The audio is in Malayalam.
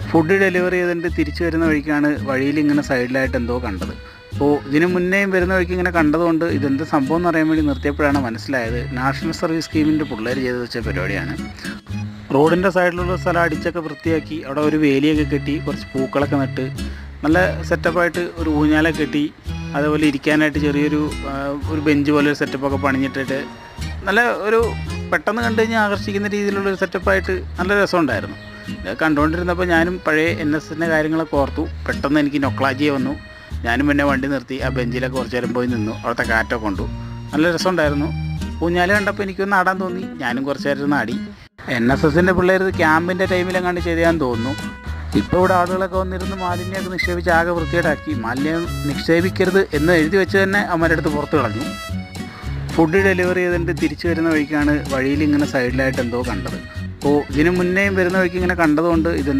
ഫുഡ് ഡെലിവറി ചെയ്തിട്ട് തിരിച്ചു വരുന്ന വഴിക്കാണ് വഴിയിൽ ഇങ്ങനെ സൈഡിലായിട്ട് എന്തോ കണ്ടത്. അപ്പോൾ ഇതിന് മുന്നേയും വരുന്ന വഴിക്ക് ഇങ്ങനെ കണ്ടതുകൊണ്ട് ഇതെന്ത് സംഭവം എന്ന് അറിയാൻ വേണ്ടി നിർത്തിയപ്പോഴാണ് മനസ്സിലായത് നാഷണൽ സർവീസ് സ്കീമിൻ്റെ പിള്ളേർ ചെയ്ത് വെച്ച പരിപാടിയാണ്. റോഡിൻ്റെ സൈഡിലുള്ള സ്ഥലം അടിച്ചൊക്കെ വൃത്തിയാക്കി അവിടെ ഒരു വേലിയൊക്കെ കെട്ടി കുറച്ച് പൂക്കളൊക്കെ നട്ട് നല്ല സെറ്റപ്പായിട്ട് ഒരു ഊഞ്ഞാലൊക്കെ കെട്ടി അതേപോലെ ഇരിക്കാനായിട്ട് ചെറിയൊരു ഒരു ബെഞ്ച് പോലെ ഒരു സെറ്റപ്പൊക്കെ പണിഞ്ഞിട്ടിട്ട് നല്ല ഒരു പെട്ടെന്ന് കണ്ടു കഴിഞ്ഞാൽ ആകർഷിക്കുന്ന രീതിയിലുള്ളൊരു സെറ്റപ്പായിട്ട് നല്ല രസമുണ്ടായിരുന്നു. കണ്ടുകൊണ്ടിരുന്നപ്പോൾ ഞാനും പഴയ NSSൻ്റെ കാര്യങ്ങളൊക്കെ ഓർത്തു. പെട്ടെന്ന് എനിക്ക് നൊക്ലാജിയെ വന്നു. ഞാനും പിന്നെ വണ്ടി നിർത്തി ആ ബെഞ്ചിലൊക്കെ കുറച്ച് നേരം പോയി നിന്നു. അവിടുത്തെ കാറ്റൊക്കെ കൊണ്ടു. നല്ല രസമുണ്ടായിരുന്നു. ഊഞ്ഞാൽ കണ്ടപ്പോൾ എനിക്കൊന്ന് ആടാൻ തോന്നി. ഞാനും കുറച്ച് നേരം ആടി. NSSൻ്റെ പിള്ളേർ ക്യാമ്പിൻ്റെ ടൈമിലെങ്ങാണ്ട് ചെയ്താന്ന് തോന്നുന്നു. ഇപ്പോൾ ഇവിടെ ആളുകളൊക്കെ വന്നിരുന്ന് മാലിന്യമൊക്കെ നിക്ഷേപിച്ച് ആകെ വൃത്തികേടാക്കി. മാലിന്യം നിക്ഷേപിക്കരുത് എന്ന് എഴുതി വെച്ച് തന്നെ അവന്മാരുടെ അടുത്ത് പുറത്ത് കളഞ്ഞു. ഫുഡ് ഡെലിവറി ചെയ്തിട്ട് തിരിച്ചു വരുന്ന വഴിക്കാണ് വഴിയിൽ ഇങ്ങനെ സൈഡിലായിട്ട് എന്തോ കണ്ടത്. അപ്പോൾ ഇതിന് മുന്നേയും വരുന്ന വഴിക്ക് ഇങ്ങനെ കണ്ടതുകൊണ്ട് ഇതെന്ത്